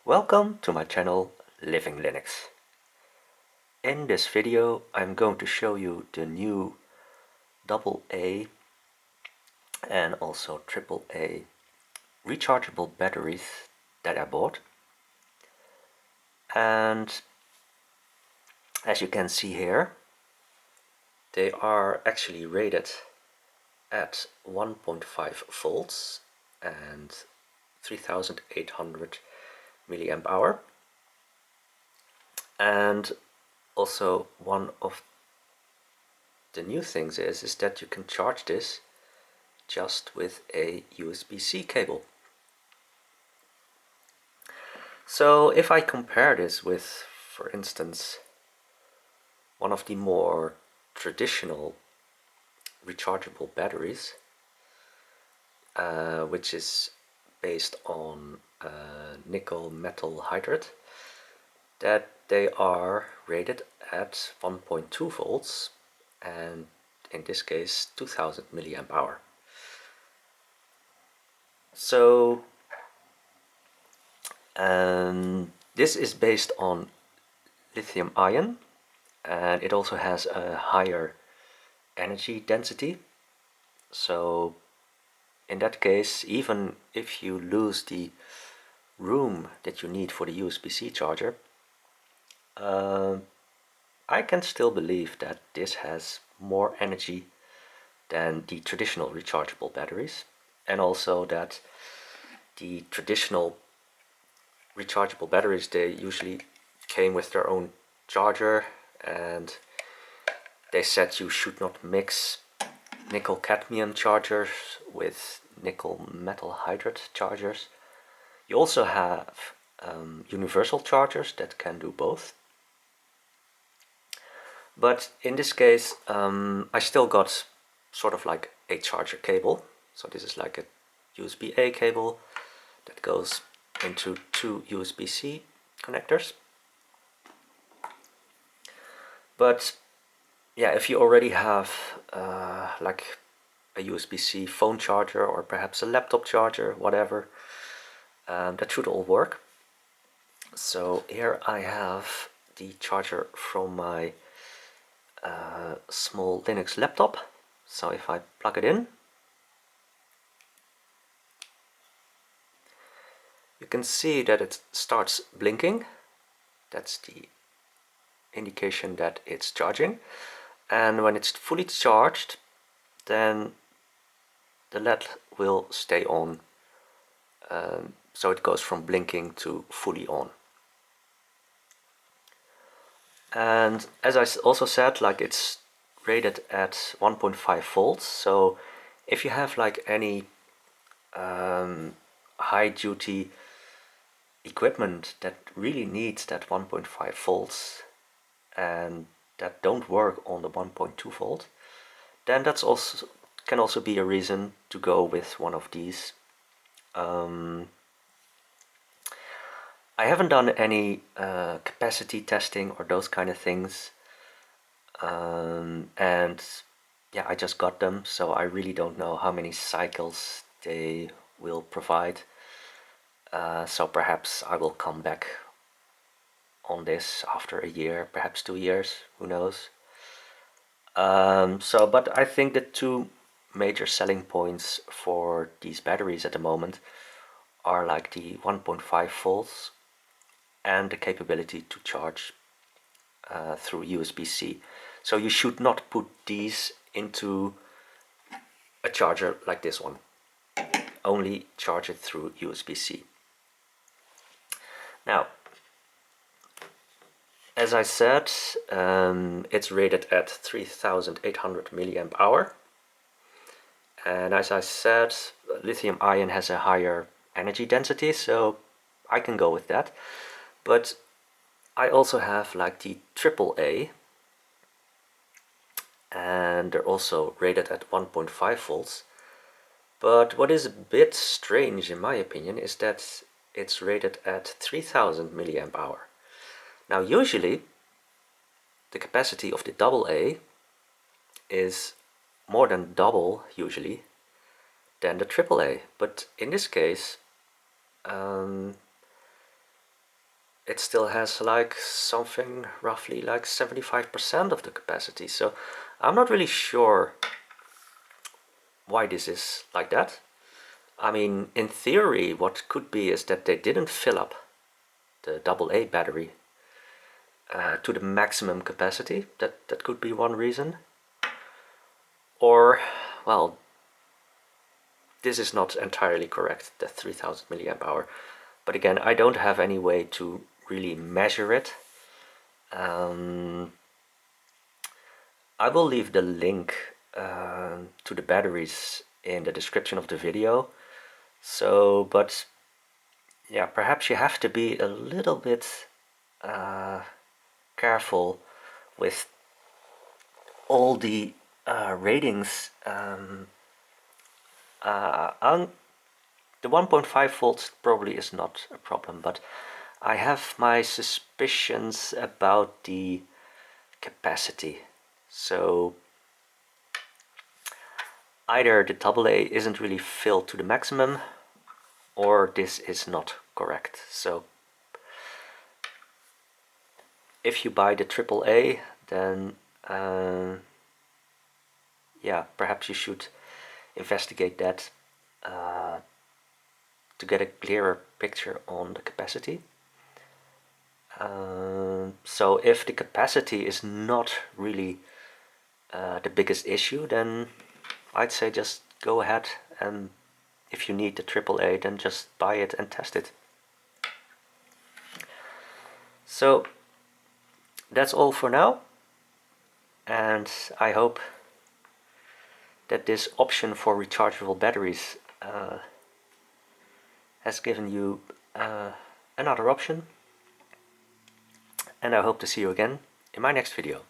Welcome to my channel Living Linux. In this video I'm going to show you the new AA and also AAA rechargeable batteries that I bought. And as you can see here, they are actually rated at 1.5 volts and 3800 milliamp hour. And also one of the new things is that you can charge this just with a USB-C cable. So if I compare this with, for instance, one of the more traditional rechargeable batteries, which is based on nickel metal hydride, that they are rated at 1.2 volts and in this case 2000 milliamp hour. So this is based on lithium ion, and it also has a higher energy density. So in that case, even if you lose the room that you need for the USB-C charger, I can still believe that this has more energy than the traditional rechargeable batteries, and also that the traditional rechargeable batteries, they usually came with their own charger, and they said you should not mix nickel cadmium chargers with nickel metal hydride chargers. You also have universal chargers that can do both. But in this case, I still got sort of like a charger cable. So this is like a USB-A cable that goes into two USB-C connectors. But yeah, if you already have like a USB-C phone charger or perhaps a laptop charger, whatever, that should all work. So here I have the charger from my small Linux laptop. So if I plug it in, you can see that it starts blinking. That's the indication that it's charging. And when it's fully charged, then the LED will stay on. So it goes from blinking to fully on. And as I also said, like, it's rated at 1.5 volts. So if you have like any high duty equipment that really needs that 1.5 volts and that don't work on the 1.2 volt, then that's also can also be a reason to go with one of these. I haven't done any capacity testing or those kind of things, and yeah, I just got them, so I really don't know how many cycles they will provide. So perhaps I will come back on this after a year, perhaps 2 years, who knows. But I think the two major selling points for these batteries at the moment are like the 1.5 volts and the capability to charge through USB-C. So you should not put these into a charger like this one. Only charge it through USB-C. Now, as I said, it's rated at 3800 milliamp hour. And as I said, lithium ion has a higher energy density, so I can go with that. But I also have like the AAA, and they're also rated at 1.5 volts. But what is a bit strange in my opinion is that it's rated at 3000 milliamp hour. Now usually the capacity of the AA is more than double usually than the AAA, but in this case it still has like something roughly like 75% of the capacity. So I'm not really sure why this is like that. I mean, in theory, what could be is that they didn't fill up the AA battery to the maximum capacity. That could be one reason. Or, well, this is not entirely correct, the 3000 milliamp hour. But again, I don't have any way to really measure it. I will leave the link to the batteries in the description of the video. So, but yeah, perhaps you have to be a little bit careful with all the ratings. The 1.5 volts probably is not a problem, but I have my suspicions about the capacity. So either the AA isn't really filled to the maximum, or this is not correct. So if you buy the AAA, then yeah, perhaps you should investigate that to get a clearer picture on the capacity. So if the capacity is not really the biggest issue, then I'd say just go ahead, and if you need the AAA, then just buy it and test it. So that's all for now, and I hope that this option for rechargeable batteries has given you another option, and I hope to see you again in my next video.